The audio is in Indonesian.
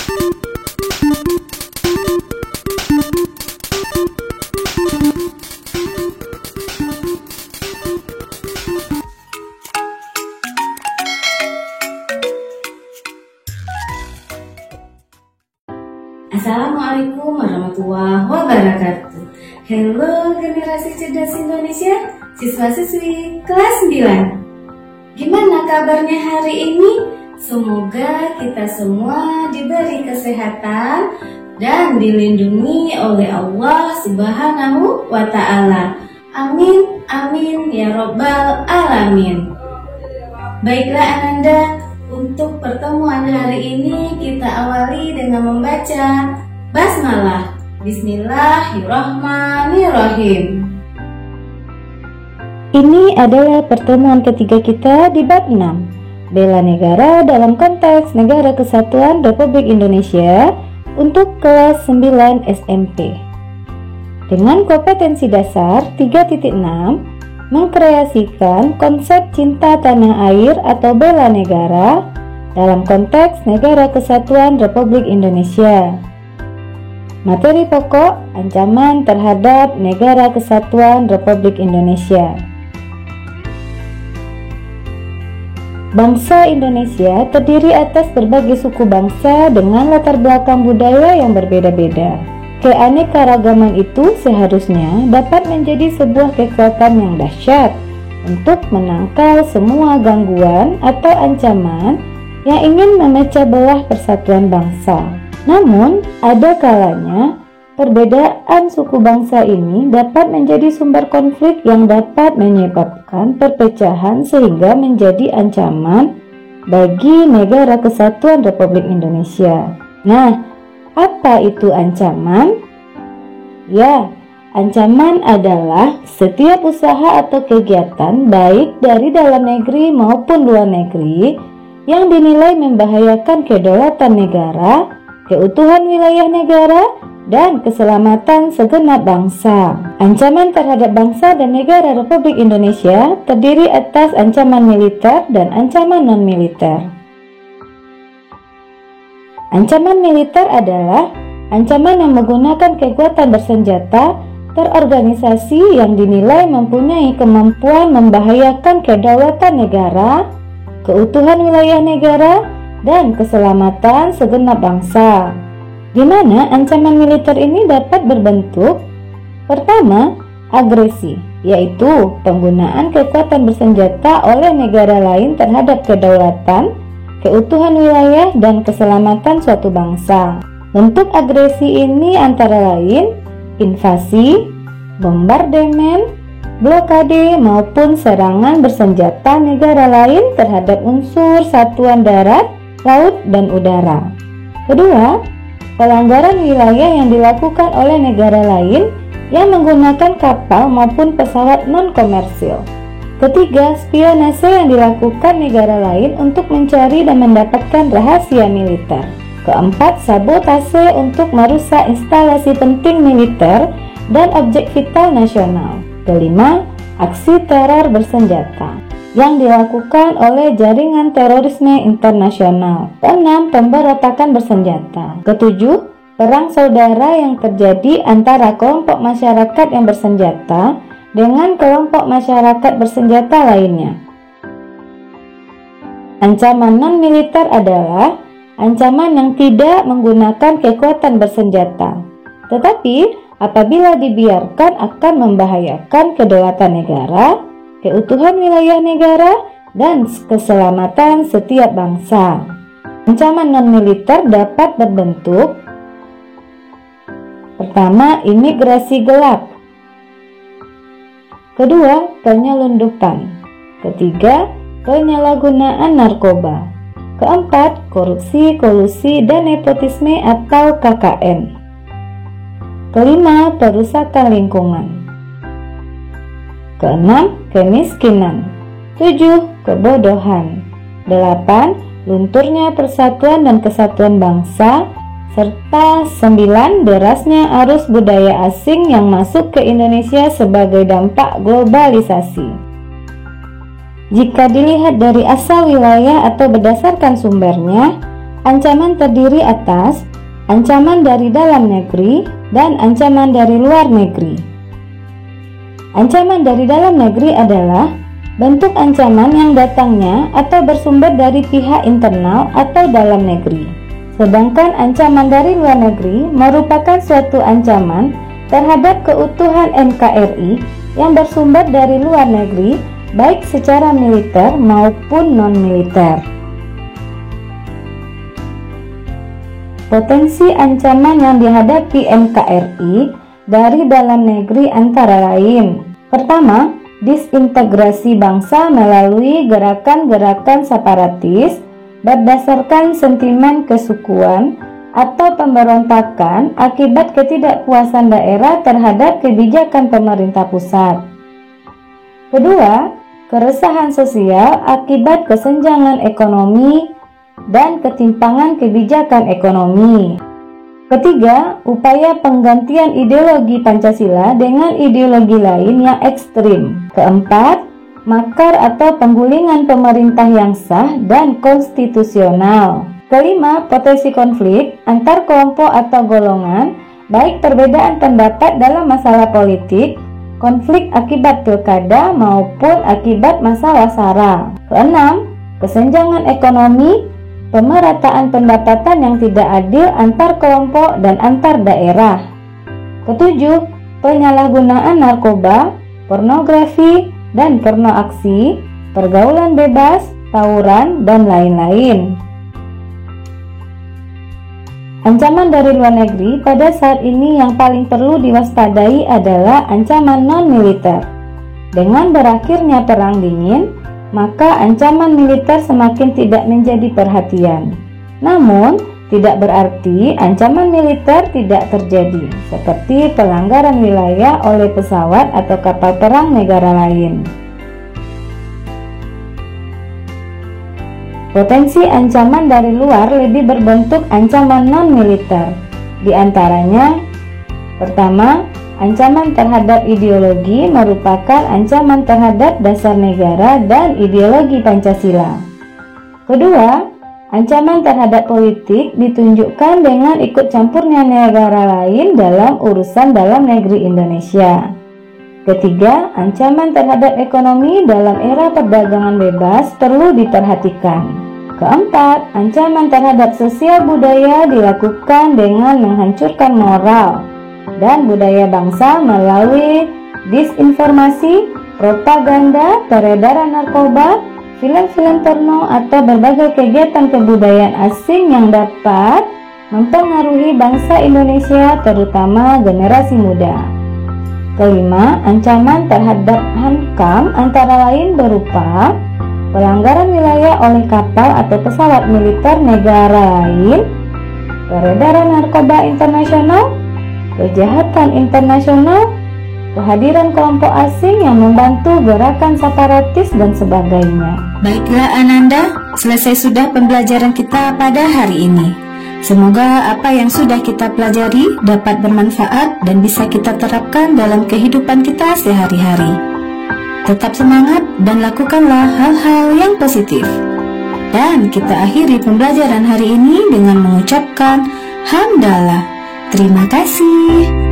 Assalamualaikum warahmatullahi wabarakatuh. Halo generasi cerdas Indonesia, siswa-siswi kelas 9. Gimana kabarnya hari ini? Semoga kita semua diberi kesehatan dan dilindungi oleh Allah Subhanahu wa Ta'ala. Amin, amin ya Rabbal Alamin. Baiklah Ananda, untuk pertemuan hari ini kita awali dengan membaca basmalah. Bismillahirrahmanirrahim. Ini adalah pertemuan ketiga kita di bab 6, bela negara dalam konteks Negara Kesatuan Republik Indonesia untuk kelas 9 SMP. Dengan kompetensi dasar 3.6, mengkreasikan konsep cinta tanah air atau bela negara dalam konteks Negara Kesatuan Republik Indonesia. Materi pokok: ancaman terhadap Negara Kesatuan Republik Indonesia. Bangsa Indonesia terdiri atas berbagai suku bangsa dengan latar belakang budaya yang berbeda-beda. Keanekaragaman itu seharusnya dapat menjadi sebuah kekuatan yang dahsyat untuk menangkal semua gangguan atau ancaman yang ingin memecah belah persatuan bangsa. Namun, ada kalanya perbedaan suku bangsa ini dapat menjadi sumber konflik yang dapat menyebabkan perpecahan sehingga menjadi ancaman bagi Negara Kesatuan Republik Indonesia. Nah, apa itu ancaman? Ya, ancaman adalah setiap usaha atau kegiatan baik dari dalam negeri maupun luar negeri yang dinilai membahayakan kedaulatan negara, keutuhan wilayah negara, dan keselamatan segenap bangsa. Ancaman terhadap bangsa dan negara Republik Indonesia terdiri atas ancaman militer dan ancaman non-militer. Ancaman militer adalah ancaman yang menggunakan kekuatan bersenjata terorganisasi yang dinilai mempunyai kemampuan membahayakan kedaulatan negara, keutuhan wilayah negara, dan keselamatan segenap bangsa. Di mana ancaman militer ini dapat berbentuk: pertama, agresi, yaitu penggunaan kekuatan bersenjata oleh negara lain terhadap kedaulatan, keutuhan wilayah, dan keselamatan suatu bangsa. Bentuk agresi ini antara lain invasi, bombardemen, blokade, maupun serangan bersenjata negara lain terhadap unsur satuan darat, laut, dan udara. Kedua, pelanggaran wilayah yang dilakukan oleh negara lain yang menggunakan kapal maupun pesawat non-komersil. Ketiga, spionase yang dilakukan negara lain untuk mencari dan mendapatkan rahasia militer. Keempat, sabotase untuk merusak instalasi penting militer dan objek vital nasional. Kelima, aksi teror bersenjata yang dilakukan oleh jaringan terorisme internasional. Keenam, pemberontakan bersenjata. Ketujuh, perang saudara yang terjadi antara kelompok masyarakat yang bersenjata dengan kelompok masyarakat bersenjata lainnya. Ancaman non-militer adalah ancaman yang tidak menggunakan kekuatan bersenjata, tetapi apabila dibiarkan akan membahayakan kedaulatan negara, keutuhan wilayah negara, dan keselamatan setiap bangsa. Ancaman non-militer dapat berbentuk: pertama, imigrasi gelap. Kedua, penyelundupan. Ketiga, penyalahgunaan narkoba. Keempat, korupsi, kolusi, dan nepotisme atau KKN. Kelima, perusakan lingkungan. Keenam, kemiskinan. 7, kebodohan. 8, lunturnya persatuan dan kesatuan bangsa. Serta 9, derasnya arus budaya asing yang masuk ke Indonesia sebagai dampak globalisasi. Jika dilihat dari asal wilayah atau berdasarkan sumbernya, Ancaman terdiri atas ancaman dari dalam negeri dan ancaman dari luar negeri. Ancaman dari dalam negeri adalah bentuk ancaman yang datangnya atau bersumber dari pihak internal atau dalam negeri. Sedangkan ancaman dari luar negeri merupakan suatu ancaman terhadap keutuhan NKRI yang bersumber dari luar negeri, baik secara militer maupun non-militer. Potensi ancaman yang dihadapi NKRI dari dalam negeri antara lain: pertama, disintegrasi bangsa melalui gerakan-gerakan separatis berdasarkan sentimen kesukuan atau pemberontakan akibat ketidakpuasan daerah terhadap kebijakan pemerintah pusat. Kedua, keresahan sosial akibat kesenjangan ekonomi dan ketimpangan kebijakan ekonomi. Ketiga, upaya penggantian ideologi Pancasila dengan ideologi lain yang ekstrim. Keempat, makar atau penggulingan pemerintah yang sah dan konstitusional. Kelima, potensi konflik antar kelompok atau golongan, baik perbedaan pendapat dalam masalah politik, konflik akibat pilkada maupun akibat masalah SARA. Keenam, kesenjangan ekonomi, pemerataan pendapatan yang tidak adil antar kelompok dan antar daerah. Ketujuh, penyalahgunaan narkoba, pornografi, dan pornoaksi, pergaulan bebas, tawuran, dan lain-lain. Ancaman dari luar negeri pada saat ini yang paling perlu diwaspadai adalah ancaman non-militer. Dengan berakhirnya Perang Dingin, maka ancaman militer semakin tidak menjadi perhatian. Namun, tidak berarti ancaman militer tidak terjadi, seperti pelanggaran wilayah oleh pesawat atau kapal perang negara lain. Potensi ancaman dari luar lebih berbentuk ancaman non-militer. Di antaranya, pertama, ancaman terhadap ideologi merupakan ancaman terhadap dasar negara dan ideologi Pancasila. Kedua, ancaman terhadap politik ditunjukkan dengan ikut campurnya negara lain dalam urusan dalam negeri Indonesia. Ketiga, ancaman terhadap ekonomi dalam era perdagangan bebas perlu diperhatikan. Keempat, ancaman terhadap sosial budaya dilakukan dengan menghancurkan moral dan budaya bangsa melalui disinformasi, propaganda, peredaran narkoba, film-film porno, atau berbagai kegiatan kebudayaan asing yang dapat mempengaruhi bangsa Indonesia, terutama generasi muda. Kelima, ancaman terhadap HANKAM antara lain berupa pelanggaran wilayah oleh kapal atau pesawat militer negara lain, peredaran narkoba internasional, kejahatan internasional, kehadiran kelompok asing yang membantu gerakan separatis, dan sebagainya. Baiklah Ananda, selesai sudah pembelajaran kita pada hari ini. Semoga apa yang sudah kita pelajari dapat bermanfaat dan bisa kita terapkan dalam kehidupan kita sehari-hari. Tetap semangat dan lakukanlah hal-hal yang positif. Dan kita akhiri pembelajaran hari ini dengan mengucapkan hamdalah. Terima kasih.